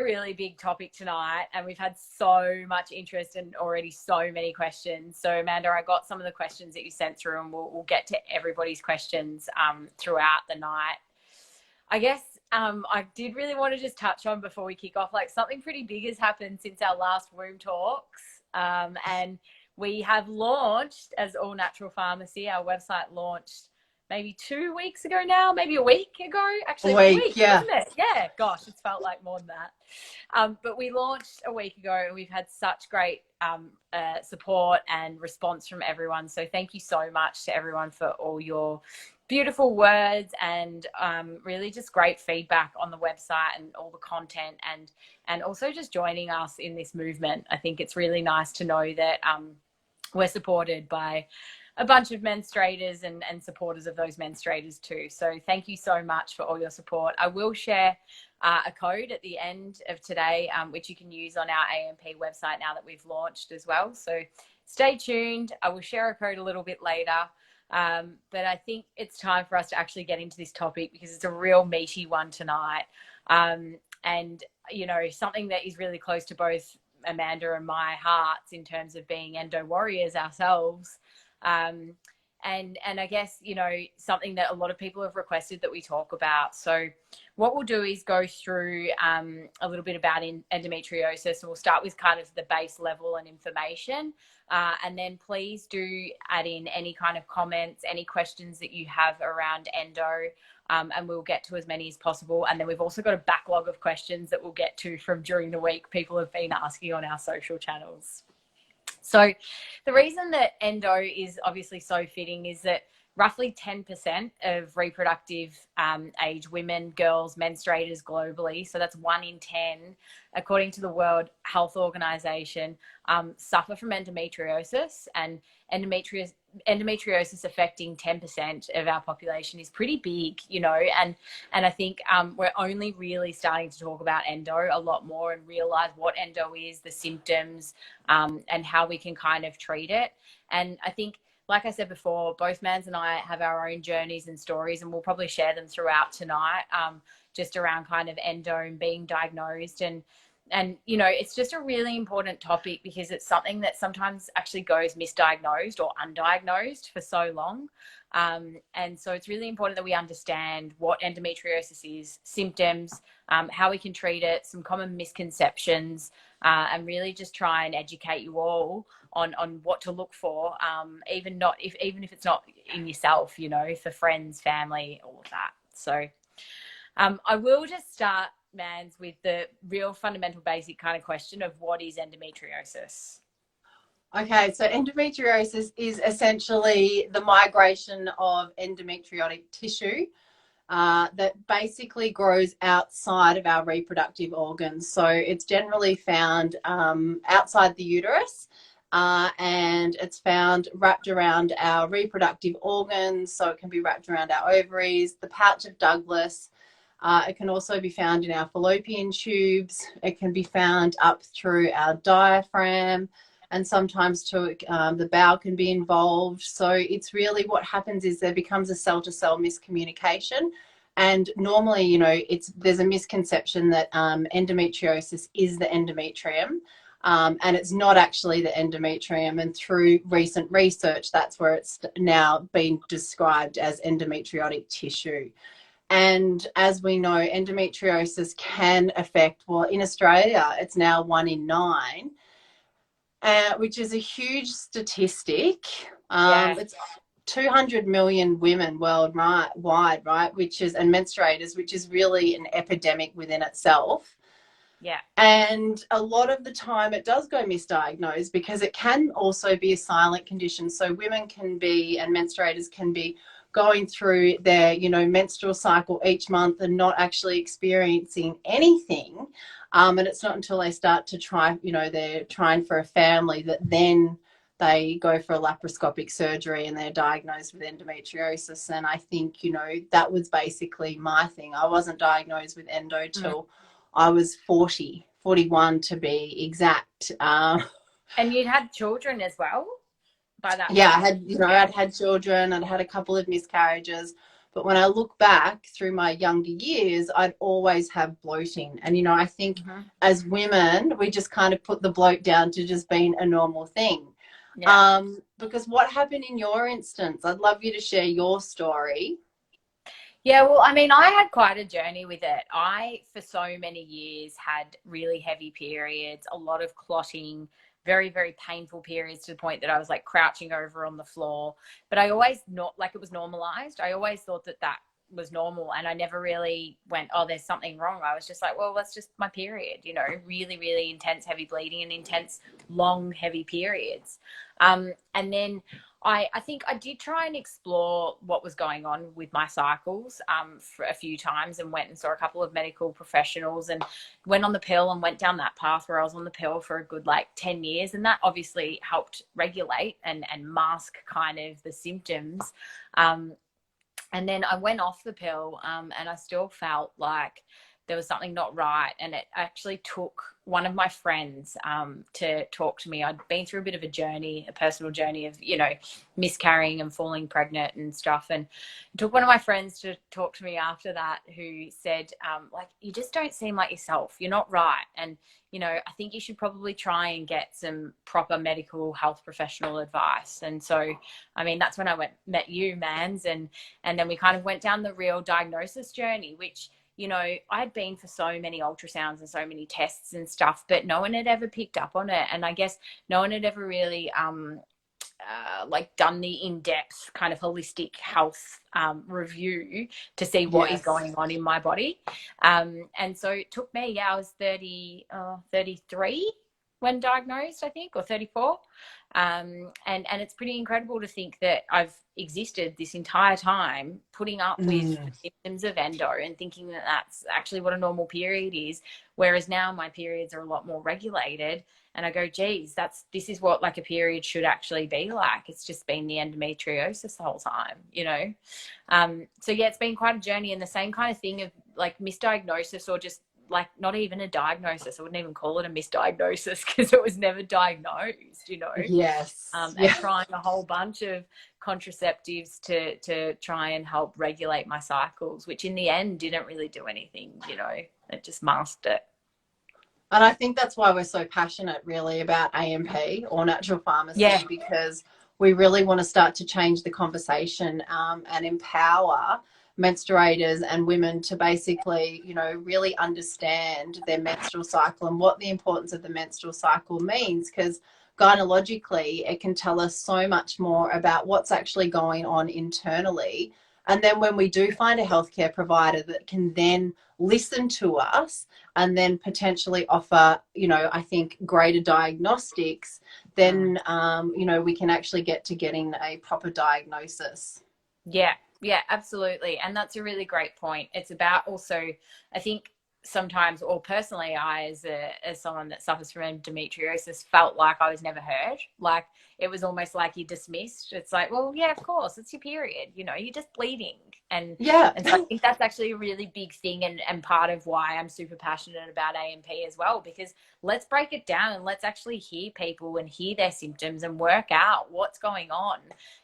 really big topic tonight, and we've had so much interest and already so many questions. So Amanda, I got some of the questions that you sent through, and we'll get to everybody's questions throughout the night. I guess I did really want to just touch on before we kick off, like something pretty big has happened since our last Womb Talks, and we have launched as All Natural Pharmacy. Our website launched maybe 2 weeks ago now, maybe a week ago, actually a week, yeah. wasn't it? Yeah, gosh, it's felt like more than that. But we launched a week ago, and we've had such great support and response from everyone. So thank you so much to everyone for all your beautiful words and really just great feedback on the website and all the content, and also just joining us in this movement. I think it's really nice to know that we're supported by a bunch of menstruators and supporters of those menstruators too. So thank you so much for all your support. I will share a code at the end of today, which you can use on our AMP website now that we've launched as well. So stay tuned. I will share a code a little bit later. But I think it's time for us to actually get into this topic because it's a real meaty one tonight. And, you know, something that is really close to both Amanda and my hearts in terms of being endo warriors ourselves. And I guess, you know, something that a lot of people have requested that we talk about. So what we'll do is go through a little bit about endometriosis, and we'll start with kind of the base level and information. And then please do add in any kind of comments, any questions that you have around endo, and we'll get to as many as possible. And then we've also got a backlog of questions that we'll get to from during the week people have been asking on our social channels. So the reason that endo is obviously so fitting is that roughly 10% of reproductive age women, girls, menstruators globally, so that's 1 in 10, according to the World Health Organization, suffer from endometriosis. And endometriosis affecting 10% of our population is pretty big, you know, and I think we're only really starting to talk about endo a lot more and realize what endo is, the symptoms, and how we can kind of treat it. And I think, like I said before, both Mans and I have our own journeys and stories, and we'll probably share them throughout tonight, just around kind of endo and being diagnosed. And, you know, it's just a really important topic because it's something that sometimes actually goes misdiagnosed or undiagnosed for so long. And so it's really important that we understand what endometriosis is, symptoms, how we can treat it, some common misconceptions, and really just try and educate you all on what to look for, even if it's not in yourself, you know, for friends, family, all of that. So I will just start, Mans, with the real fundamental basic kind of question of what is endometriosis? Okay, so endometriosis is essentially the migration of endometriotic tissue that basically grows outside of our reproductive organs. So it's generally found outside the uterus, and it's found wrapped around our reproductive organs. So it can be wrapped around our ovaries, the pouch of Douglas. It can also be found in our fallopian tubes. It can be found up through our diaphragm, and sometimes to the bowel can be involved. So it's really what happens is there becomes a cell-to-cell miscommunication. And normally, you know, there's a misconception that endometriosis is the endometrium, and it's not actually the endometrium. And through recent research, that's where it's now been described as endometriotic tissue. And as we know, endometriosis can affect, well, in Australia, it's now 1 in 9, which is a huge statistic. It's 200 million women worldwide, right? And menstruators, which is really an epidemic within itself. Yeah. And a lot of the time it does go misdiagnosed because it can also be a silent condition. So women can be, and menstruators can be, going through their, you know, menstrual cycle each month and not actually experiencing anything. And it's not until they start to try, you know, they're trying for a family, that then they go for a laparoscopic surgery and they're diagnosed with endometriosis. And I think, you know, that was basically my thing. I wasn't diagnosed with endo till I was 41 to be exact. And you'd had children as well? By that yeah, point. I had, you know, I'd had children, I'd had a couple of miscarriages, But when I look back through my younger years, I'd always have bloating. And, you know, I think as women, we just kind of put the bloat down to just being a normal thing. Yeah. Because what happened in your instance? I'd love you to share your story. Yeah, well, I mean, I had quite a journey with it. I, for so many years, had really heavy periods, a lot of clotting, very, very painful periods to the point that I was like crouching over on the floor. But I always not like it was normalized. I always thought that that was normal. And I never really went, oh, there's something wrong. I was just like, well, that's just my period, you know, really, really intense, heavy bleeding and intense, long, heavy periods. And then I think I did try and explore what was going on with my cycles for a few times, and went and saw a couple of medical professionals and went on the pill and went down that path where I was on the pill for a good like 10 years. And that obviously helped regulate and mask kind of the symptoms. And then I went off the pill and I still felt like there was something not right. And it actually took one of my friends to talk to me. I'd been through a bit of a journey, a personal journey of, you know, miscarrying and falling pregnant and stuff. And it took one of my friends to talk to me after that, who said, like, you just don't seem like yourself. You're not right. And, you know, I think you should probably try and get some proper medical health professional advice. And so, I mean, that's when I met you, Mans. And then we kind of went down the real diagnosis journey, which, you know, I'd been for so many ultrasounds and so many tests and stuff, but no one had ever picked up on it. And I guess no one had ever really like done the in-depth kind of holistic health review to see what is going on in my body. And so it took me, I was 33 when diagnosed, I think, or 34. And it's pretty incredible to think that I've existed this entire time putting up with the symptoms of endo and thinking that that's actually what a normal period is, whereas now my periods are a lot more regulated. And I go, geez, this is what like a period should actually be like. It's just been the endometriosis the whole time, you know? So yeah, it's been quite a journey, and the same kind of thing of like misdiagnosis, or just like not even a diagnosis. I wouldn't even call it a misdiagnosis because it was never diagnosed, you know? Yes. And trying a whole bunch of contraceptives to try and help regulate my cycles, which in the end didn't really do anything, you know? It just masked it. And I think that's why we're so passionate really about AMP, or natural pharmacy, because we really want to start to change the conversation and empower menstruators and women to basically, you know, really understand their menstrual cycle and what the importance of the menstrual cycle means, because gynecologically it can tell us so much more about what's actually going on internally. And then when we do find a healthcare provider that can then listen to us and then potentially offer, you know, I think greater diagnostics, then, you know, we can actually get to getting a proper diagnosis. Yeah, absolutely. And that's a really great point. It's about also, I think sometimes, or personally, I, as someone that suffers from endometriosis, felt like I was never heard. Like it was almost like you dismissed. It's like, well, yeah, of course, it's your period. You know, you're just bleeding. And so I think that's actually a really big thing, and part of why I'm super passionate about AMP as well, because let's break it down and let's actually hear people and hear their symptoms and work out what's going on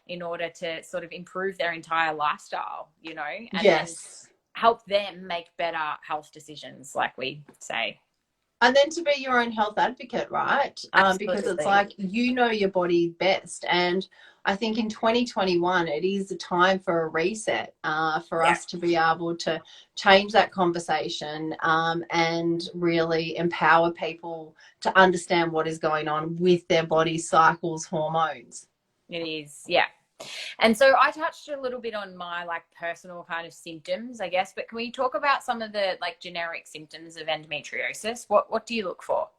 in order to sort of improve their entire lifestyle, you know, and then help them make better health decisions, like we say. And then to be your own health advocate, right? Because it's like, you know your body best. And I think in 2021, it is a time for a reset for us to be able to change that conversation and really empower people to understand what is going on with their body cycles, hormones. It is, yeah. And so I touched a little bit on my like personal kind of symptoms, I guess, but can we talk about some of the like generic symptoms of endometriosis? What do you look for?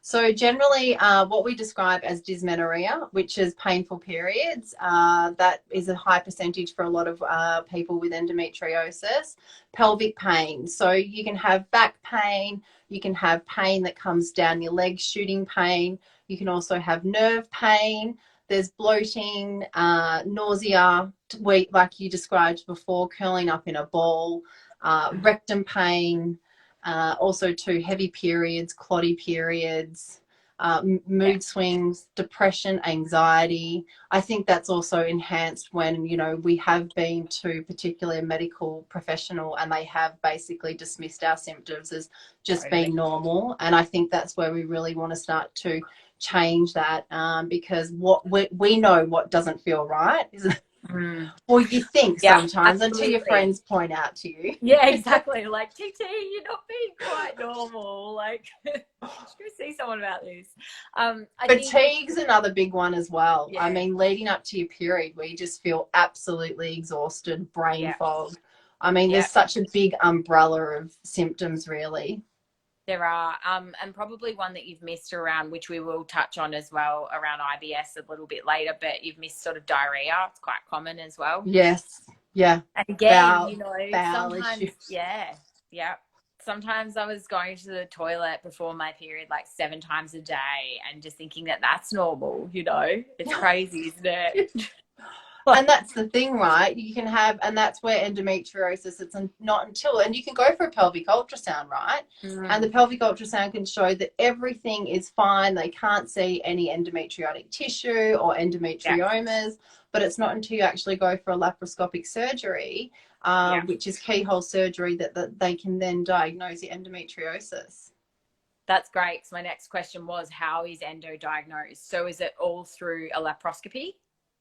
So generally what we describe as dysmenorrhea, which is painful periods, that is a high percentage for a lot of people with endometriosis. Pelvic pain. So you can have back pain, you can have pain that comes down your legs, shooting pain. You can also have nerve pain. There's bloating, nausea, like you described before, curling up in a ball, rectum pain, also too heavy periods, clotty periods, mood swings, depression, anxiety. I think that's also enhanced when, you know, we have been to particularly a medical professional and they have basically dismissed our symptoms as just Totally. being normal. And I think that's where we really want to start to change that, because what we know what doesn't feel right, isn't it? Mm. Well, you think Yeah, sometimes until your absolutely. friends point out to you. Yeah, exactly. Like, TT, you're not being quite normal. Like, you should go see someone about this. I think, Fatigue's another big one as well. I yeah, mean, leading up to your period where you just feel absolutely exhausted, brain yeah, fog. I mean, yeah, there's such a big umbrella of symptoms, really. there are. And probably one that you've missed around, which we will touch on as well, around IBS a little bit later, but you've missed sort of diarrhea. It's quite common as well. Yes. Yeah. And again, Bowel, you know, bowel sometimes, issues. yeah, yeah. Sometimes I was going to the toilet before my period like 7 times a day and just thinking that that's normal, you know? It's crazy, isn't it? And that's the thing, right? You can have, and that's where endometriosis, it's not until, and you can go for a pelvic ultrasound, right? And the Mm, pelvic ultrasound can show that everything is fine. They can't see any endometriotic tissue or yeah, endometriomas, but it's not until you actually go for a laparoscopic surgery, yeah. which is keyhole surgery, that they can then diagnose your endometriosis. That's great. So my next question was, how is endo diagnosed? So is it all through a laparoscopy?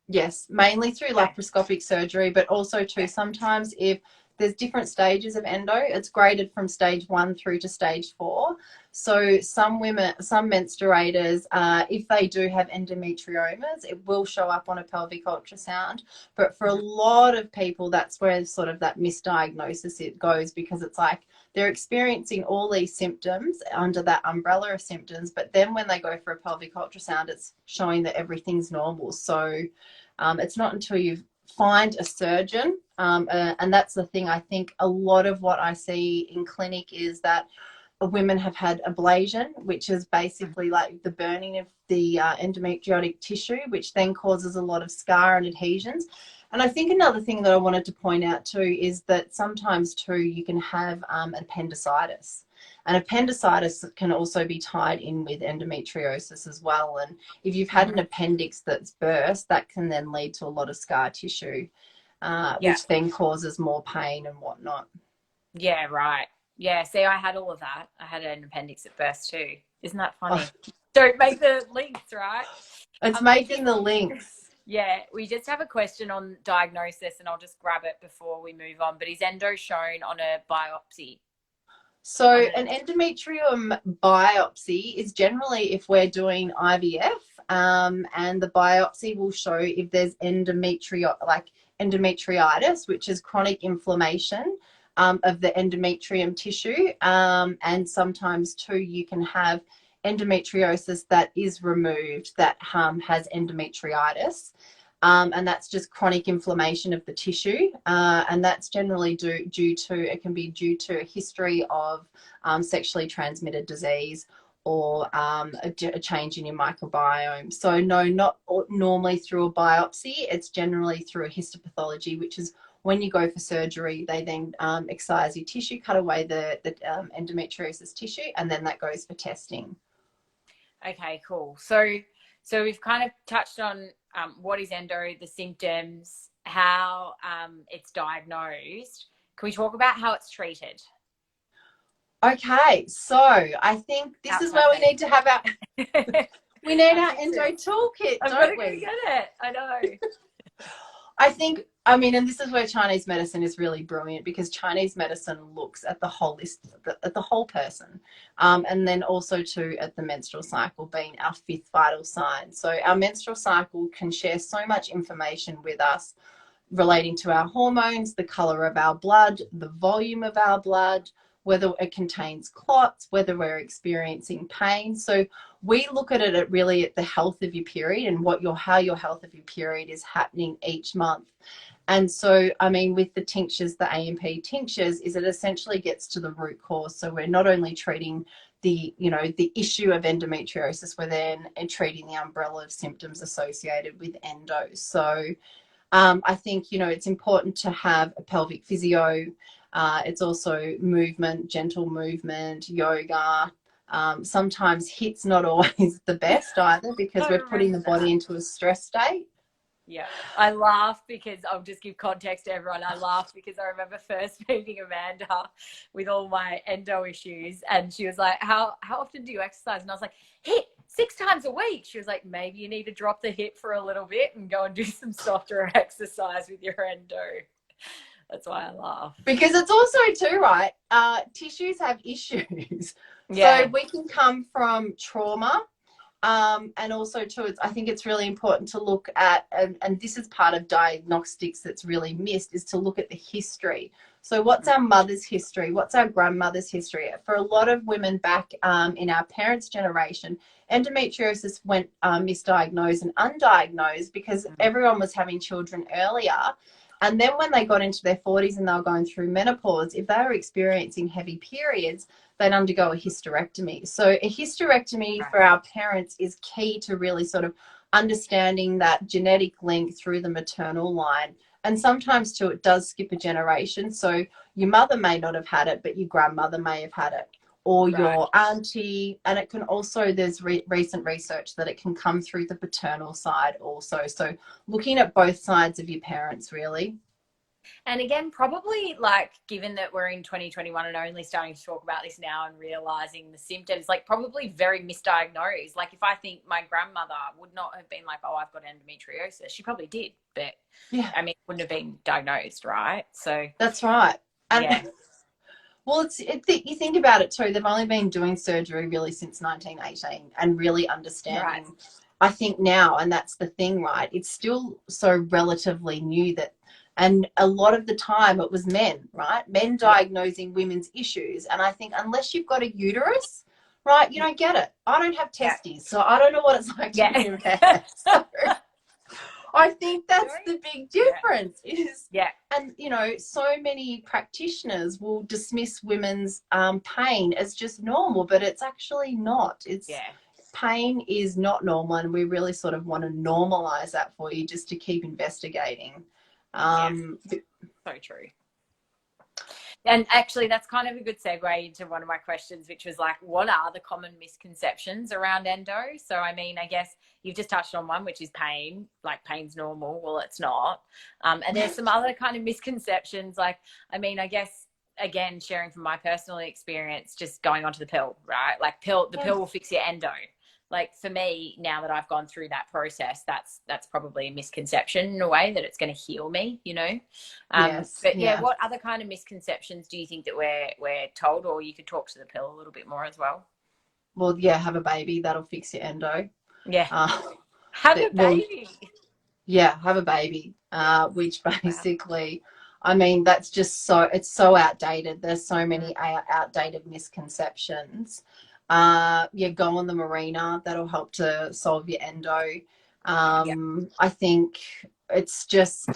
Yes, mainly through Okay. laparoscopic surgery, but also too Yeah. sometimes if there's different stages of endo, it's graded from stage 1 through to stage 4. So some women, some menstruators, if they do have endometriomas, it will show up on a pelvic ultrasound. But for a lot of people, that's where sort of that misdiagnosis it goes, because it's like they're experiencing all these symptoms under that umbrella of symptoms, but then when they go for a pelvic ultrasound, it's showing that everything's normal. So it's not until you find a surgeon, and that's the thing. I think a lot of what I see in clinic is that women have had ablation, which is basically like the burning of the endometriotic tissue, which then causes a lot of scar and adhesions. And I think another thing that I wanted to point out too is that sometimes too you can have appendicitis. And appendicitis can also be tied in with endometriosis as well. And if you've had an Mhm. appendix that's burst, that can then lead to a lot of scar tissue, Yeah. which then causes more pain and whatnot. Yeah, right. Yeah, see, I had all of that. I had an appendix at birth too. Isn't that Oh, funny? Don't make the links, right? it's We just, making the links. yeah, we just have a question on diagnosis, and I'll just grab it before we move on. But is endo shown on a biopsy? So On a, an endometrium biopsy is generally if we're doing IVF, and the biopsy will show if there's endometriotis, which is chronic inflammation of the endometrium tissue, and sometimes too you can have endometriosis that is removed that has endometriitis. And that's just chronic inflammation of the tissue, and that's generally due to, it can be due to a history of sexually transmitted disease or a change in your microbiome. So no, not normally through a biopsy. It's generally through a histopathology, which is when you go for surgery, they then excise your tissue, cut away the endometriosis tissue, and then that goes for testing. okay, cool. So we've kind of touched on what is endo, the symptoms, how it's diagnosed. Can we talk about how it's treated? Okay, so I think this is Outside where of we need to have our medicine. we need I our think endo so. toolkit, I've got to don't go we? get it. I know. I think, I mean, and this is where Chinese medicine is really brilliant, because Chinese medicine looks at the whole at the whole person, and then also too at the menstrual cycle being our fifth vital sign. So our menstrual cycle can share so much information with us relating to our hormones, the color of our blood, the volume of our blood, whether it contains clots, whether we're experiencing pain. So we look at it really at the health of your period and how your health of your period is happening each month. And so, I mean, with the tinctures, the AMP tinctures, is it essentially gets to the root cause. So we're not only treating the issue of endometriosis, we're then treating the umbrella of symptoms associated with endo. So I think, it's important to have a pelvic physio. It's also movement, gentle movement, yoga, Sometimes HIIT's not always the best either, because I we're putting the remember that. body into a stress state. Yeah, I laugh because I'll just give context to everyone. I laugh because I remember first meeting Amanda with all my endo issues, and she was like, how often do you exercise? And I was like, HIIT 6 times a week. She was like, maybe you need to drop the HIIT for a little bit and go and do some softer exercise with your endo. That's why I laugh. Because it's also too, right? Tissues have issues. Yeah. So we can come from trauma. And also too, I think it's really important to look at, and this is part of diagnostics that's really missed, is to look at the history. So what's our mother's history? What's our grandmother's history? For a lot of women back in our parents' generation, endometriosis went misdiagnosed and undiagnosed because everyone was having children earlier. And then when they got into their 40s and they were going through menopause, if they were experiencing heavy periods, they'd undergo a hysterectomy. So a hysterectomy for our parents is key to really sort of understanding that genetic link through the maternal line. And sometimes too, it does skip a generation. So your mother may not have had it, but your grandmother may have had it, or your auntie. And it can also, there's recent research that it can come through the paternal side also. So looking at both sides of your parents, really. And again, probably like, given that we're in 2021 and only starting to talk about this now and realizing the symptoms, like probably very misdiagnosed. Like if I think my grandmother would not have been like, oh, I've got endometriosis. She probably did, but yeah, I mean, it wouldn't have been diagnosed, right? So that's right. And yeah. Well, you think about it too, they've only been doing surgery really since 1918 and really understanding, I think now, and that's the thing, right? It's still so relatively new that, and a lot of the time it was men, right? Men diagnosing women's issues. And I think unless you've got a uterus, right, you don't get it. I don't have testes, so I don't know what it's like to be a man. So I think that's the big difference is, and you know, so many practitioners will dismiss women's pain as just normal, but it's actually not. It's pain is not normal, and we really sort of want to normalize that for you just to keep investigating. So true. And actually, that's kind of a good segue into one of my questions, which was like, what are the common misconceptions around endo? So, I mean, I guess you've just touched on one, which is pain. Like, pain's normal. Well, it's not. And there's some other kind of misconceptions. Like, I mean, I guess, again, sharing from my personal experience, just going onto the pill, right? Like, the pill will fix your endo. Like for me, now that I've gone through that process, that's probably a misconception in a way, that it's going to heal me, you know? But what other kind of misconceptions do you think that we're told, or you could talk to the pill a little bit more as well? Well, have a baby. That'll fix your endo. Have a baby. Have a baby, which basically, I mean, that's just it's so outdated. There's so many outdated misconceptions. Go on the Marina. That'll help to solve your endo. I think it's just,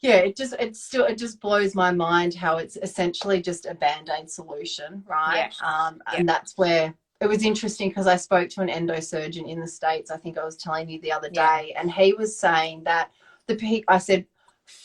it just blows my mind how it's essentially just a Band-Aid solution, right? And that's where it was interesting, because I spoke to an endosurgeon in the States, I think I was telling you the other day, and he was saying that I said,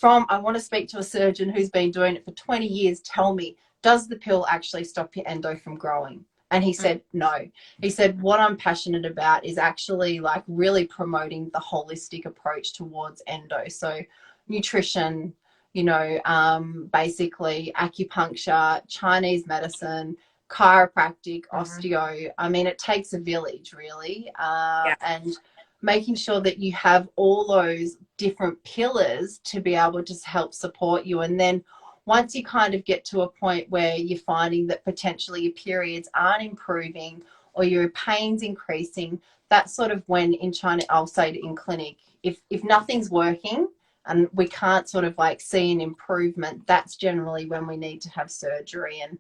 I want to speak to a surgeon who's been doing it for 20 years. Tell me, does the pill actually stop your endo from growing? And he said, no. He said, what I'm passionate about is actually like really promoting the holistic approach towards endo. So nutrition, basically acupuncture, Chinese medicine, chiropractic, osteo. I mean, it takes a village really. And making sure that you have all those different pillars to be able to help support you. And then once you kind of get to a point where you're finding that potentially your periods aren't improving or your pain's increasing, that's sort of when in China, I'll say in clinic, if nothing's working and we can't sort of like see an improvement, that's generally when we need to have surgery. And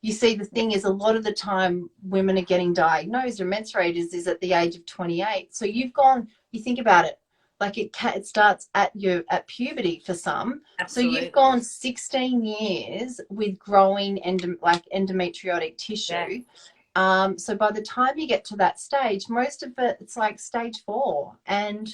you see, the thing is, a lot of the time women are getting diagnosed or menstruators is at the age of 28. So you think about it, like it starts at puberty for some. Absolutely. So you've gone 16 years with growing endometriotic tissue. So by the time you get to that stage, most of it's like stage 4. And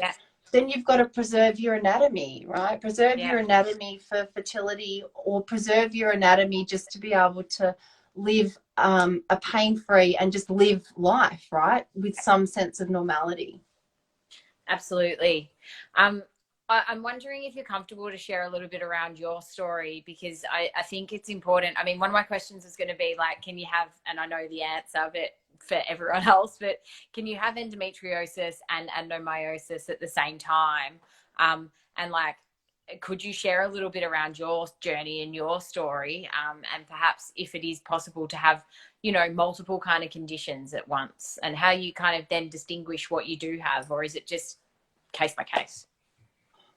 then you've got to preserve your anatomy, right? Preserve your anatomy for fertility, or preserve your anatomy just to be able to live a pain-free and just live life, right, with some sense of normality. Absolutely. I'm wondering if you're comfortable to share a little bit around your story, because I think it's important. I mean, one of my questions is going to be like, can you have, and I know the answer, but for everyone else, but can you have endometriosis and adenomyosis at the same time? And like, could you share a little bit around your journey and your story? And perhaps if it is possible to have, you know, multiple kind of conditions at once, and how you kind of then distinguish what you do have, or is it just case by case?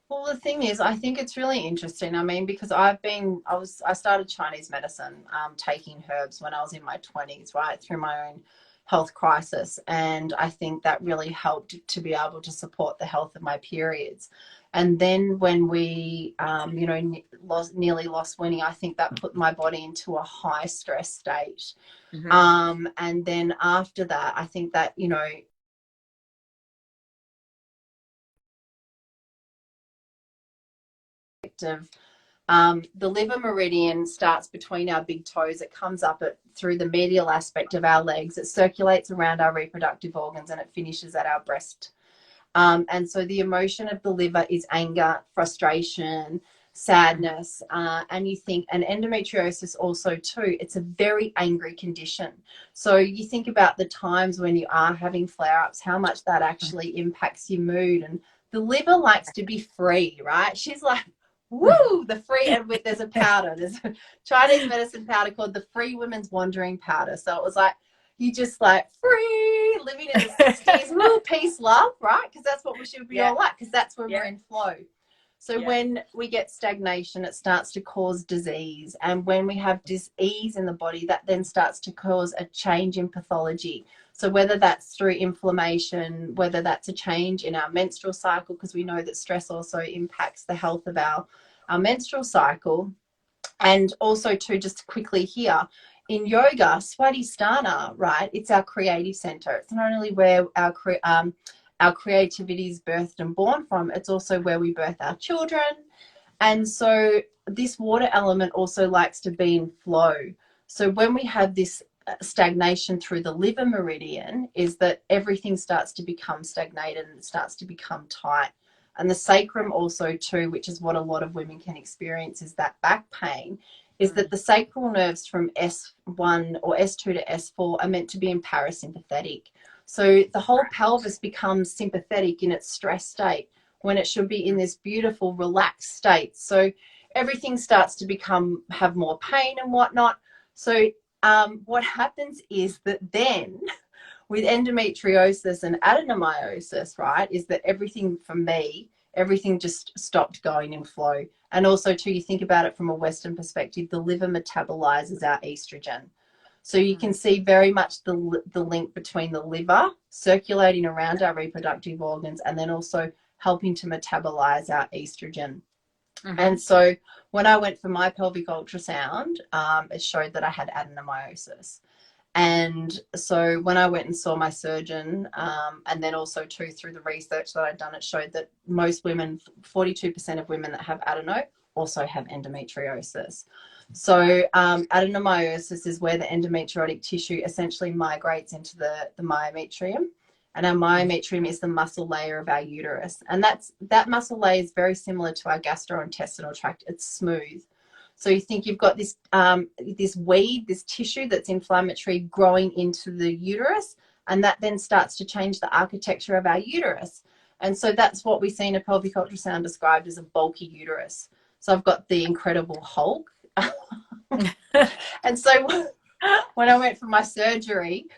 Well, the thing is, I think it's really interesting. I mean, because I started Chinese medicine, taking herbs when I was in my 20s, right, through my own health crisis. And I think that really helped to be able to support the health of my periods. And then when we, nearly lost Winnie, I think that put my body into a high stress state. And then after that, I think that, of the liver meridian starts between our big toes. It comes up through the medial aspect of our legs. It circulates around our reproductive organs and it finishes at our breast. And so the emotion of the liver is anger, frustration, sadness, and you think, and endometriosis also too, it's a very angry condition. So you think about the times when you are having flare-ups, how much that actually impacts your mood. And the liver likes to be free, right? She's like, woo, the free, and there's a powder, there's a Chinese medicine powder called the Free Women's Wandering Powder. So it was like, you just like free, living in the 60s, woo, peace, love, right? Because that's what we should be all like, because that's when we're in flow. So when we get stagnation, it starts to cause disease. And when we have dis-ease in the body, that then starts to cause a change in pathology. So whether that's through inflammation, whether that's a change in our menstrual cycle, because we know that stress also impacts the health of our menstrual cycle. And also too, just quickly here, in yoga, Swadhisthana, right, it's our creative center. It's not only where our creativity is birthed and born from, it's also where we birth our children. And so this water element also likes to be in flow. So when we have this stagnation through the liver meridian, is that everything starts to become stagnated and it starts to become tight. And the sacrum also too, which is what a lot of women can experience, is that back pain, is that the sacral nerves from S1 or S2 to S4 are meant to be in parasympathetic. So the whole pelvis becomes sympathetic in its stress state when it should be in this beautiful relaxed state. So everything starts to have more pain and whatnot. So what happens is that then with endometriosis and adenomyosis, right, is that everything just stopped going in flow. And also too, you think about it from a Western perspective, the liver metabolizes our estrogen. So you can see very much the link between the liver circulating around our reproductive organs and then also helping to metabolize our estrogen. And so when I went for my pelvic ultrasound, it showed that I had adenomyosis. And so when I went and saw my surgeon, and then also too through the research that I'd done, it showed that most women, 42% of women that have adeno also have endometriosis. So adenomyosis is where the endometriotic tissue essentially migrates into the myometrium. And our myometrium is the muscle layer of our uterus. And that muscle layer is very similar to our gastrointestinal tract. It's smooth. So you think you've got this weed, this tissue that's inflammatory growing into the uterus, and that then starts to change the architecture of our uterus. And so that's what we see in a pelvic ultrasound described as a bulky uterus. So I've got the Incredible Hulk. And so when I went for my surgery,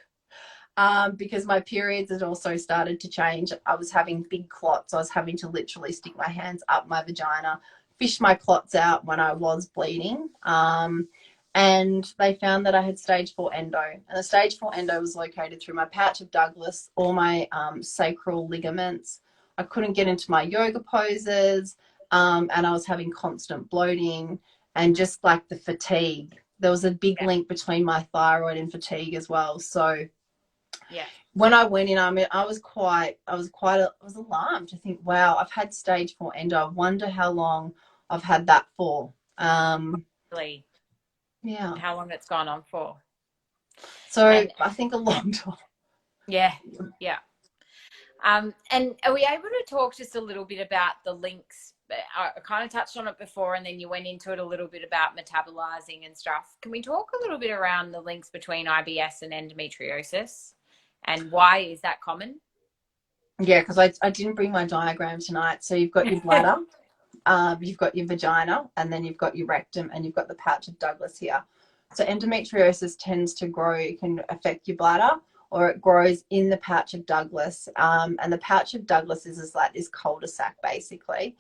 because my periods had also started to change, I was having big clots. I was having to literally stick my hands up my vagina, fish my clots out when I was bleeding. And they found that I had stage 4 endo. And the stage 4 endo was located through my pouch of Douglas, all my sacral ligaments. I couldn't get into my yoga poses, and I was having constant bloating and just like the fatigue. There was a big link between my thyroid and fatigue as well. So when I went in, I mean, I was alarmed to think, wow, I've had stage 4 endo. I wonder how long I've had that for. Really? Yeah. How long it's gone on for? So And I think a long time. yeah, yeah. And are we able to talk just a little bit about the links? I kind of touched on it before, and then you went into it a little bit about metabolizing and stuff. Can we talk a little bit around the links between IBS and endometriosis, and why is that common? Yeah, because I didn't bring my diagram tonight. So you've got your bladder, you've got your vagina, and then you've got your rectum, and you've got the pouch of Douglas here. So endometriosis tends to grow, it can affect your bladder, or it grows in the pouch of Douglas. And the pouch of Douglas is like this cul-de-sac basically.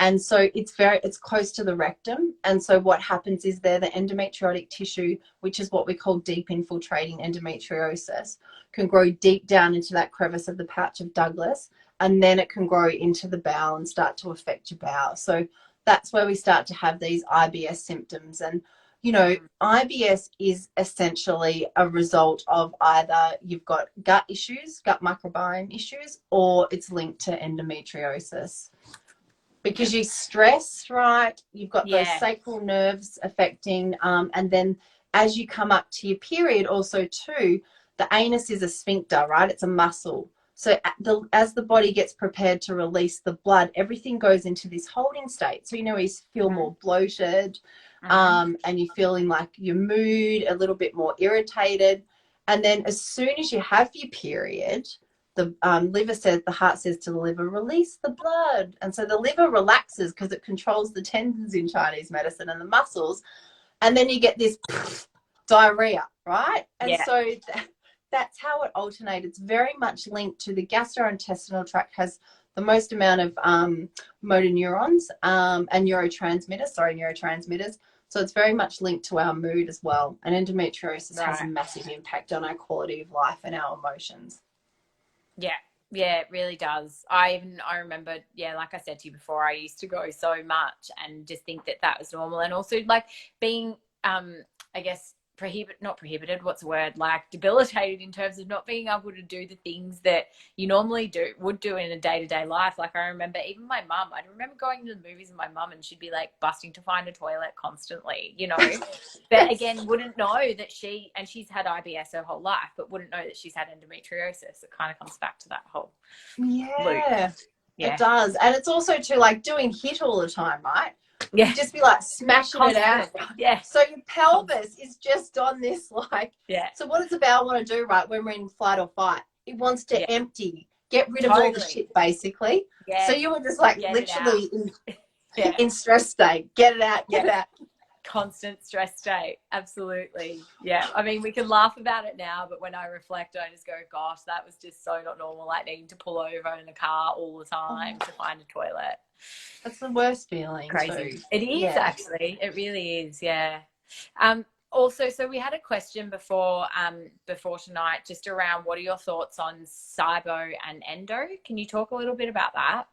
And so it's close to the rectum. And so what happens is there, the endometriotic tissue, which is what we call deep infiltrating endometriosis, can grow deep down into that crevice of the pouch of Douglas, and then it can grow into the bowel and start to affect your bowel. So that's where we start to have these IBS symptoms. And IBS is essentially a result of either you've got gut issues, gut microbiome issues, or it's linked to endometriosis. Because you stress, right? You've got those sacral nerves affecting, and then as you come up to your period also too, the anus is a sphincter, right? It's a muscle. So as the body gets prepared to release the blood, everything goes into this holding state. So, you feel more bloated, and you're feeling like your mood, a little bit more irritated. And then as soon as you have your period, the heart says to the liver, release the blood. And so the liver relaxes because it controls the tendons in Chinese medicine and the muscles. And then you get this diarrhea, right? And so that's how it alternates. It's very much linked to the gastrointestinal tract, has the most amount of motor neurons and neurotransmitters. So it's very much linked to our mood as well. And endometriosis has a massive impact on our quality of life and our emotions. Yeah, it really does. I remember, like I said to you before, I used to go so much and just think that was normal. And also like being, I guess, not prohibited, what's the word, like debilitated in terms of not being able to do the things that you normally would do in a day-to-day life. Like I remember even my mum, I remember going to the movies with my mum and she'd be like busting to find a toilet constantly, but again, wouldn't know that she's had IBS her whole life, but wouldn't know that she's had endometriosis. It kind of comes back to that whole loop. It does. And it's also too like doing HIIT all the time, right? You just be like smashing it out. So your pelvis is just on this like. So what does the bowel want to do, right, when we're in flight or fight? It wants to empty, get rid of all the shit basically. So you were just like literally in stress state. Get it out, get it out. Constant stress state. Absolutely. Yeah. I mean, we can laugh about it now, but when I reflect, I just go, gosh, that was just so not normal. Like needing to pull over in the car all the time to find a toilet. That's the worst feeling. Crazy. Too. It is actually. It really is. Yeah. Also, so we had a question before tonight, just around what are your thoughts on SIBO and endo? Can you talk a little bit about that?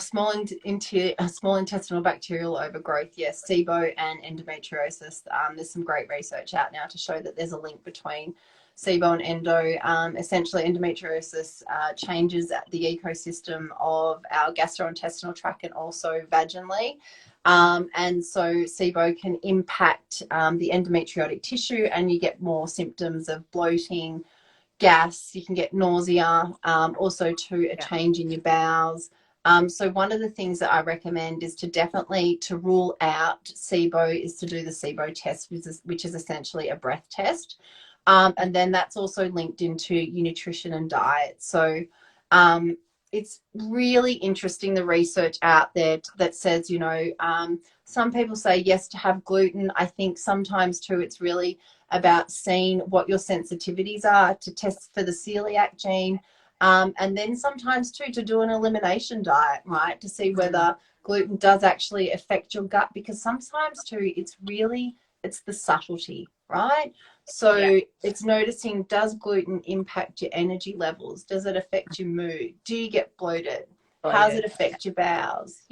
Small intestinal bacterial overgrowth, yes, SIBO and endometriosis. There's some great research out now to show that there's a link between SIBO and endo. Essentially, endometriosis changes the ecosystem of our gastrointestinal tract and also vaginally. And so SIBO can impact the endometriotic tissue, and you get more symptoms of bloating, gas, you can get nausea, also to a change in your bowels. So one of the things that I recommend is to rule out SIBO is to do the SIBO test, which is essentially a breath test. And then that's also linked into your nutrition and diet. So it's really interesting, the research out there that says, some people say yes to have gluten. I think sometimes too it's really about seeing what your sensitivities are to test for the celiac gene. And then sometimes too to do an elimination diet, right, to see whether gluten does actually affect your gut, because sometimes too it's the subtlety, right? So it's noticing, does gluten impact your energy levels? Does it affect your mood? Do you get bloated? How does it affect your bowels?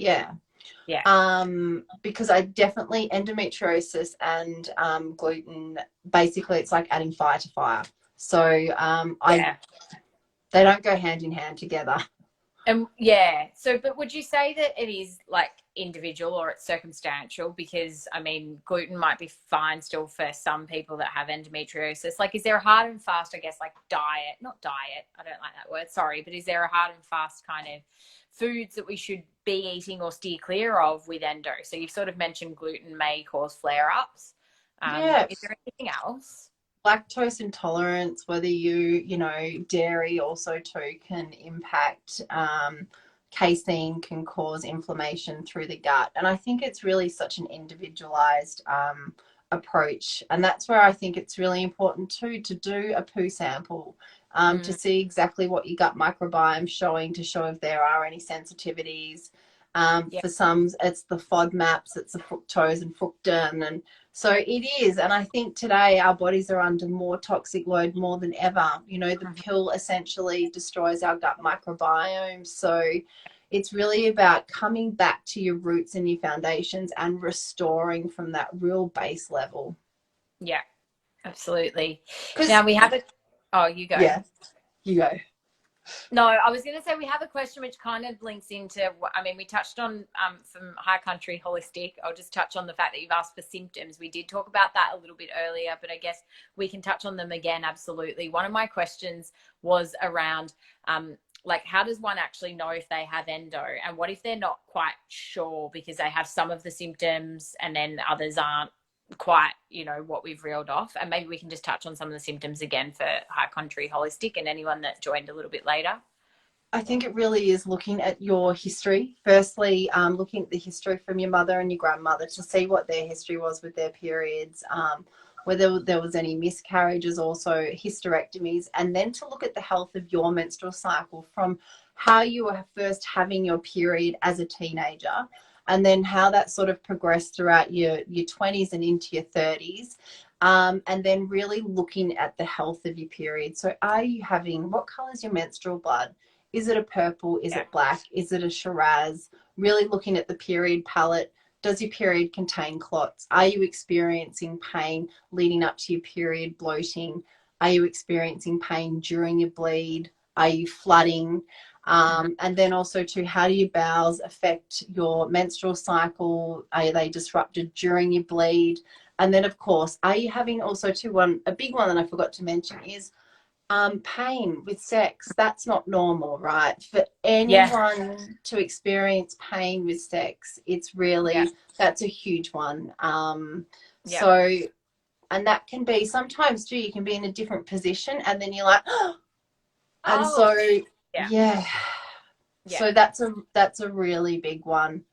Because I definitely, endometriosis and gluten, basically it's like adding fire to fire. So they don't go hand in hand together. Yeah. So, but would you say that it is like individual or it's circumstantial? Because I mean, gluten might be fine still for some people that have endometriosis. Like, is there a hard and fast, I guess, like diet, not diet, I don't like that word, sorry, but is there a hard and fast kind of foods that we should be eating or steer clear of with endo? So you've sort of mentioned gluten may cause flare ups. Yeah. Is there anything else? Lactose intolerance, whether you know, dairy also too can impact. Casein can cause inflammation through the gut. And I think it's really such an individualized approach. And that's where I think it's really important too to do a poo sample to see exactly what your gut microbiome showing, to show if there are any sensitivities. Yeah. For some, it's the FODMAPs, it's the fructose and fructan, and so it is. And I think today our bodies are under more toxic load more than ever. You know, the pill essentially destroys our gut microbiome. So it's really about coming back to your roots and your foundations and restoring from that real base level. Yeah, absolutely. Because, Now we have a, oh, you go. yeah, you go. No, I was going to say we have a question which kind of links into, I mean, we touched on from High Country Holistic. I'll just touch on the fact that you've asked for symptoms. We did talk about that a little bit earlier, but I guess we can touch on them again. Absolutely. One of my questions was around, like, how does one actually know if they have endo, and what if they're not quite sure because they have some of the symptoms and then others aren't quite, you know, what we've reeled off? And maybe we can just touch on some of the symptoms again for High Country Holistic and anyone that joined a little bit later. I think it really is looking at your history. Firstly, looking at the history from your mother and your grandmother to see what their history was with their periods, whether there was any miscarriages, also hysterectomies, and then to look at the health of your menstrual cycle from how you were first having your period as a teenager, and then how that sort of progressed throughout your 20s and into your 30s. And then really looking at the health of your period. So are you having, what color is your menstrual blood? Is it a purple? Is it black? Is it a Shiraz? Really looking at the period palette. Does your period contain clots? Are you experiencing pain leading up to your period, bloating? Are you experiencing pain during your bleed? Are you flooding? And then also too, how do your bowels affect your menstrual cycle? Are they disrupted during your bleed? And then of course, are you having also too, a big one that I forgot to mention is pain with sex. That's not normal, right? For Yeah. anyone to experience pain with sex, it's Yeah. really, that's a huge one. Yeah. So, and that can be sometimes too, you can be in a different position and then you're like, oh, and Oh, so, yeah. yeah. Yeah. So that's a really big one.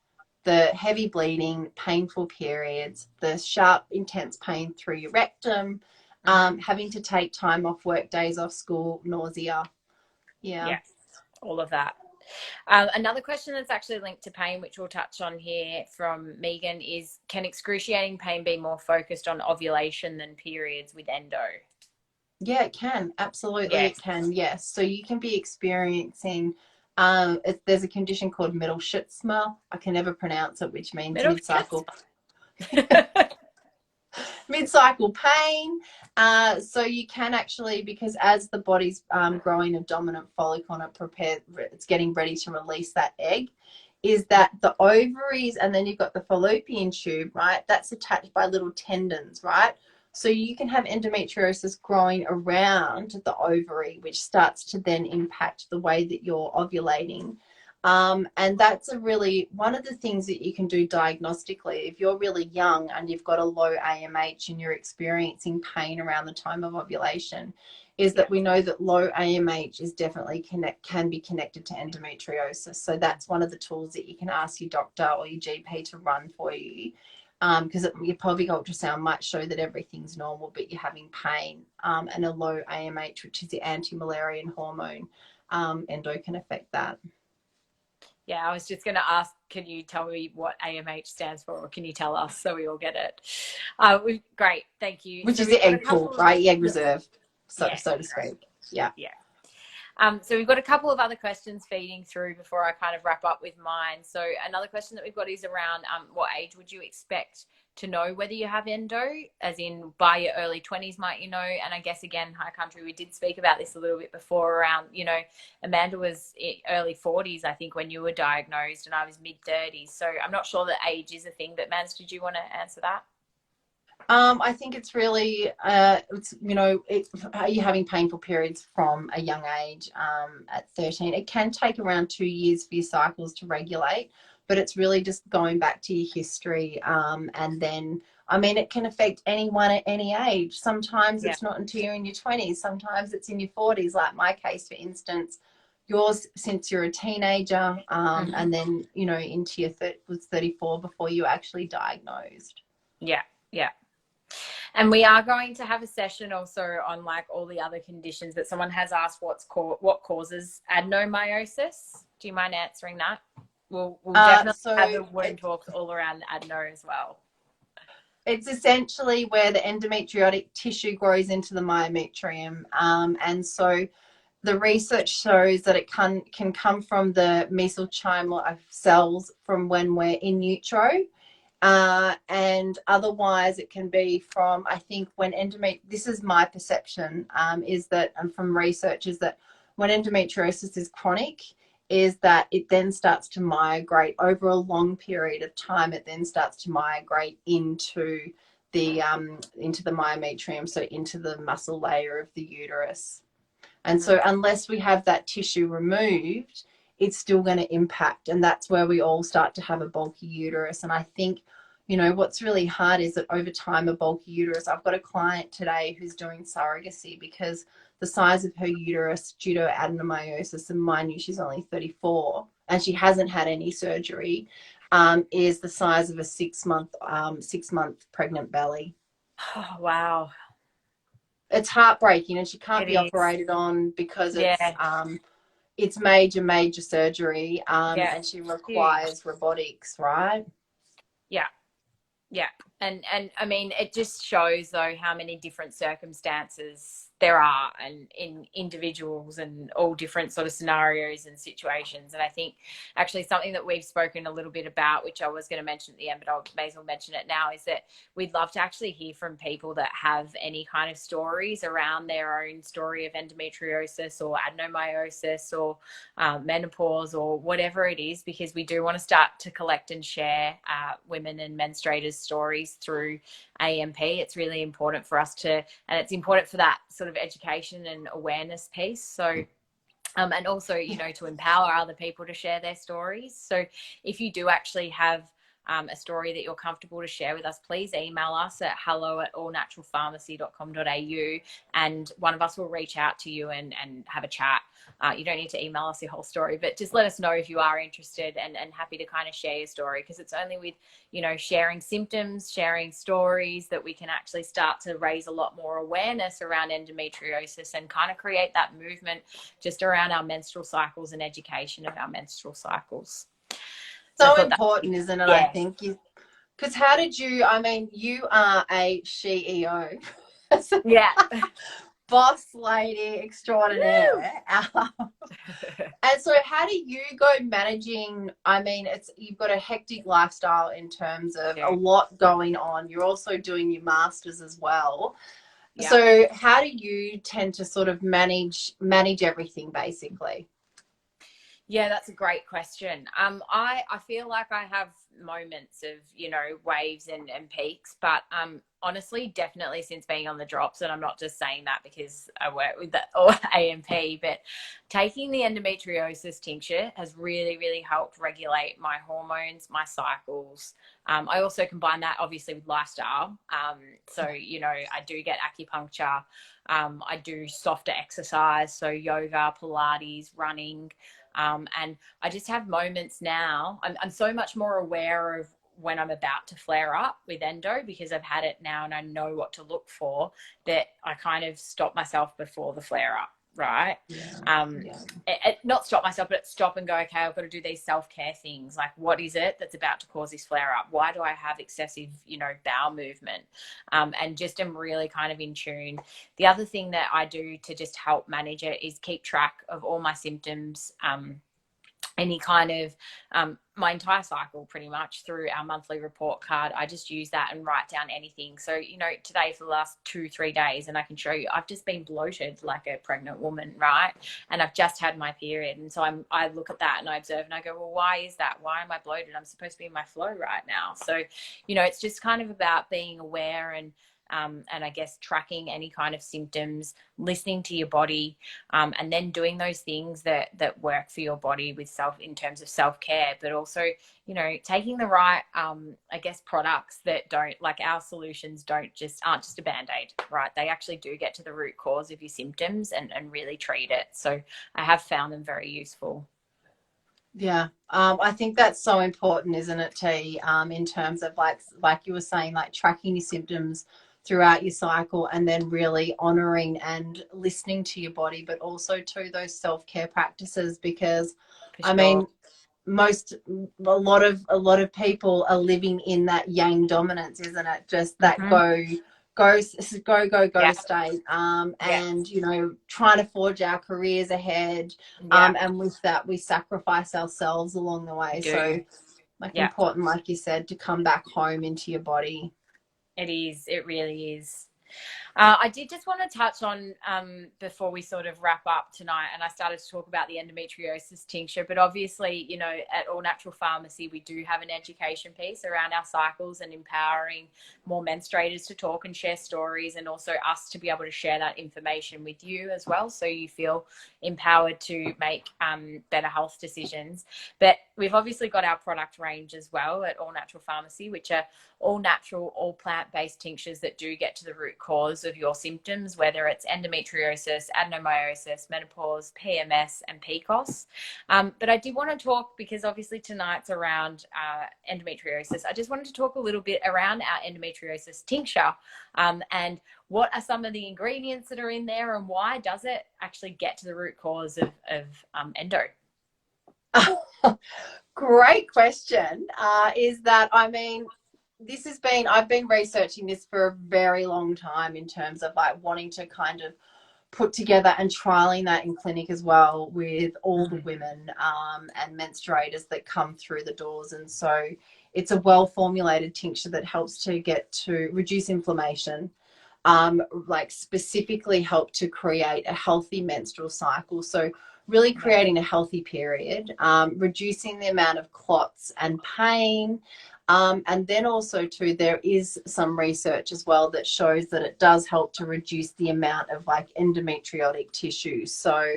The heavy bleeding, painful periods, the sharp, intense pain through your rectum, having to take time off work, days off school, nausea. Yeah. Yeah. All of that. Another question that's actually linked to pain, which we'll touch on here from Megan, is can excruciating pain be more focused on ovulation than periods with endo? Yeah, it can. Absolutely, Yeah. it can. Yes. So you can be experiencing, there's a condition called middle shit smell. I can never pronounce it, which means Middle mid-cycle shits. mid-cycle pain. So you can actually, because as the body's growing a dominant follicle and it's getting ready to release that egg, is that the ovaries, and then you've got the fallopian tube, right? That's attached by little tendons, right? So you can have endometriosis growing around the ovary, which starts to then impact the way that you're ovulating. And that's a really one of the things that you can do diagnostically. If you're really young and you've got a low AMH and you're experiencing pain around the time of ovulation, is that we know that low AMH is definitely can be connected to endometriosis. So that's one of the tools that you can ask your doctor or your GP to run for you. Because your pelvic ultrasound might show that everything's normal, but you're having pain, and a low AMH, which is the anti-Müllerian hormone, endo can affect that. Yeah, I was just going to ask, can you tell me what AMH stands for, or can you tell us so we all get it? Great, thank you. Which So is the we've got a egg pool, couple of, right? The egg reserve, so yeah, to speak. Yeah. yeah. So we've got a couple of other questions feeding through before I kind of wrap up with mine. So another question that we've got is around what age would you expect to know whether you have endo, as in by your early 20s might you know. And I guess, again, High Country, we did speak about this a little bit before around, you know, Amanda was early 40s, I think, when you were diagnosed, and I was mid 30s. So I'm not sure that age is a thing, but Mans, did you want to answer that? I think it's really, it's, you know, are you having painful periods from a young age? At 13, it can take around 2 years for your cycles to regulate, but it's really just going back to your history. And then, I mean, it can affect anyone at any age. Sometimes Yeah. it's not until you're in your 20s. Sometimes it's in your 40s, like my case, for instance. Yours, since you're a teenager, and then, you know, into your was 34 before you were actually diagnosed. Yeah, yeah. And we are going to have a session also on like all the other conditions, but someone has asked what causes adenomyosis. Do you mind answering that? We'll definitely have a wound talk all around adeno as well. It's essentially where the endometriotic tissue grows into the myometrium. And so the research shows that it can come from the mesenchymal cells from when we're in utero. And otherwise it can be from, I think, when this is my perception, is that, and from research, is that when endometriosis is chronic, is that it then starts to migrate over a long period of time. It then starts to migrate into the myometrium, so into the muscle layer of the uterus. And so unless we have that tissue removed, it's still going to impact. And that's where we all start to have a bulky uterus. And I think, you know, what's really hard is that over time, a bulky uterus, I've got a client today who's doing surrogacy because the size of her uterus due to adenomyosis, and mind you, she's only 34 and she hasn't had any surgery, is the size of a 6-month pregnant belly. Oh, wow. It's heartbreaking, and she can't be operated on because it's major surgery, and she requires robotics, right? Yeah. Yeah. And I mean, it just shows though how many different circumstances there are, and in individuals, and all different sort of scenarios and situations. And I think actually something that we've spoken a little bit about, which I was going to mention at the end, but I may as well mention it now, is that we'd love to actually hear from people that have any kind of stories around their own story of endometriosis or adenomyosis or menopause or whatever it is, because we do want to start to collect and share women and menstruators' stories through AMP. It's really important for us to, and it's important for that sort of education and awareness piece. So and also, you know, to empower other people to share their stories. So if you do actually have a story that you're comfortable to share with us, please email us at hello@allnaturalpharmacy.com.au, and one of us will reach out to you and have a chat. You don't need to email us your whole story, but just let us know if you are interested, and happy to kind of share your story, because it's only with, you know, sharing symptoms, sharing stories, that we can actually start to raise a lot more awareness around endometriosis and kind of create that movement just around our menstrual cycles and education of our menstrual cycles. So important, isn't it? Yeah. I think because how did you, I mean, you are a CEO. Yeah. Boss lady extraordinaire. And so how do you go managing, I mean, you've got a hectic lifestyle in terms of a lot going on. You're also doing your masters as well. Yeah. So how do you tend to sort of manage everything, basically? Yeah, that's a great question. I feel like I have moments of, you know, waves and peaks, but honestly, definitely since being on the drops, and I'm not just saying that because I work with that or AMP, but taking the endometriosis tincture has really, really helped regulate my hormones, my cycles. I also combine that obviously with lifestyle. So, you know, I do get acupuncture. I do softer exercise, so yoga, Pilates, running. And I just have moments now. I'm so much more aware of when I'm about to flare up with endo, because I've had it now and I know what to look for, that I kind of stop myself before the flare up. Right. Not stop myself, but stop and go, okay, I've got to do these self-care things. Like, what is it that's about to cause this flare up? Why do I have excessive, you know, bowel movement? And just am really kind of in tune. The other thing that I do to just help manage it is keep track of all my symptoms. any kind of my entire cycle pretty much through our monthly report card. I just use that and write down anything. So, you know, today for the last 2-3 days, and I can show you, I've just been bloated like a pregnant woman, right? And I've just had my period. And so I look at that and I observe and I go, well, why is that? Why am I bloated? I'm supposed to be in my flow right now. So, you know, it's just kind of about being aware and I guess tracking any kind of symptoms, listening to your body, and then doing those things that work for your body with in terms of self-care, but also, you know, taking the right, I guess, products that don't, like our solutions aren't just a band-aid, right? They actually do get to the root cause of your symptoms and really treat it. So I have found them very useful. Yeah, I think that's so important, isn't it, T? In terms of like you were saying, like tracking your symptoms throughout your cycle, and then really honoring and listening to your body, but also to those self-care practices. Because, For I sure. mean, a lot of people are living in that yang dominance, isn't it? Just that Mm-hmm. go Yeah. state, Yeah. and you know, trying to forge our careers ahead, Yeah. and with that we sacrifice ourselves along the We way. So do. like Yeah. important, like you said, to come back home into your body. It is. It really is. I did just want to touch on before we sort of wrap up tonight, and I started to talk about the endometriosis tincture, but obviously, you know, at All Natural Pharmacy, we do have an education piece around our cycles and empowering more menstruators to talk and share stories, and also us to be able to share that information with you as well, so you feel empowered to make better health decisions. But we've obviously got our product range as well at All Natural Pharmacy, which are all natural, all plant-based tinctures that do get to the root cause of your symptoms, whether it's endometriosis, adenomyosis, menopause, PMS, and PCOS. But I did want to talk, because obviously tonight's around endometriosis. I just wanted to talk a little bit around our endometriosis tincture, and what are some of the ingredients that are in there, and why does it actually get to the root cause of endo? Great question. Is that, I mean, I've been researching this for a very long time, in terms of like wanting to kind of put together and trialing that in clinic as well with all the women, and menstruators that come through the doors. And so it's a well formulated tincture that helps to get to reduce inflammation, like specifically help to create a healthy menstrual cycle. So really creating a healthy period, reducing the amount of clots and pain. And then also too, there is some research as well that shows that it does help to reduce the amount of like endometriotic tissue. So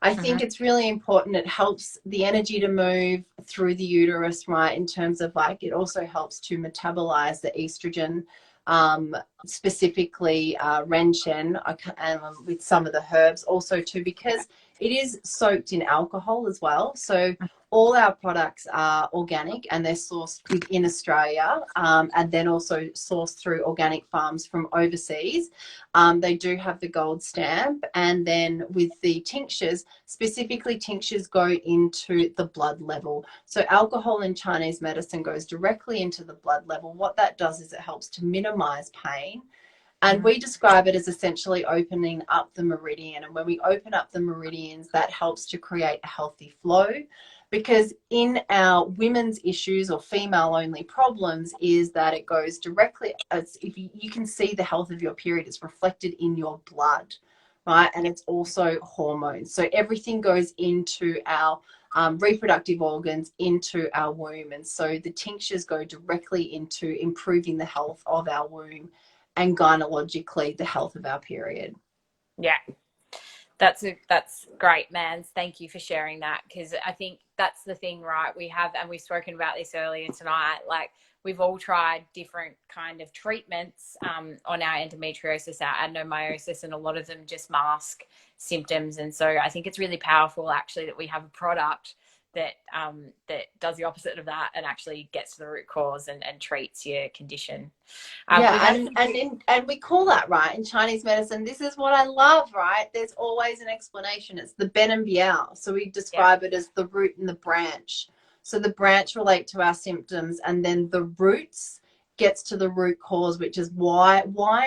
I think it's really important. It helps the energy to move through the uterus, right? In terms of like, it also helps to metabolize the estrogen, specifically Renshen, with some of the herbs also too, because it is soaked in alcohol as well. So all our products are organic, and they're sourced within Australia, and then also sourced through organic farms from overseas. They do have the gold stamp. And then with the tinctures, specifically tinctures go into the blood level. So alcohol in Chinese medicine goes directly into the blood level. What that does is it helps to minimize pain. And we describe it as essentially opening up the meridian. And when we open up the meridians, that helps to create a healthy flow. Because in our women's issues or female only problems, is that it goes directly, as if you can see the health of your period, it's reflected in your blood, right? And it's also hormones. So everything goes into our reproductive organs, into our womb. And so the tinctures go directly into improving the health of our womb, and gynecologically the health of our period. Yeah. That's great, man. Thank you for sharing that, because I think that's the thing, right? We've spoken about this earlier tonight, like we've all tried different kind of treatments on our endometriosis, our adenomyosis, and a lot of them just mask symptoms. And so I think it's really powerful actually that we have a product that does the opposite of that and actually gets to the root cause and treats your condition. And we call that, right, in Chinese medicine. This is what I love, right? There's always an explanation. It's the Ben and Biao. So we describe it as the root and the branch. So the branch relate to our symptoms, and then the roots gets to the root cause, which is why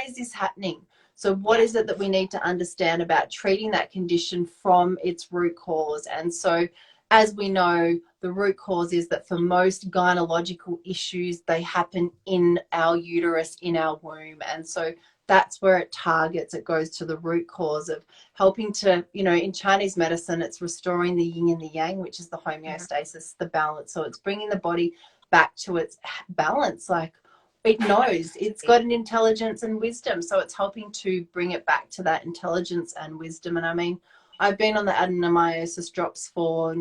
is this happening? So what is it that we need to understand about treating that condition from its root cause? And so as we know, the root cause is that for most gynecological issues, they happen in our uterus, in our womb. And so that's where it targets. It goes to the root cause of helping to, you know, in Chinese medicine, it's restoring the yin and the yang, which is the homeostasis, the balance. So it's bringing the body back to its balance. Like, it knows, it's got an intelligence and wisdom. So it's helping to bring it back to that intelligence and wisdom. And I mean, I've been on the adenomyosis drops for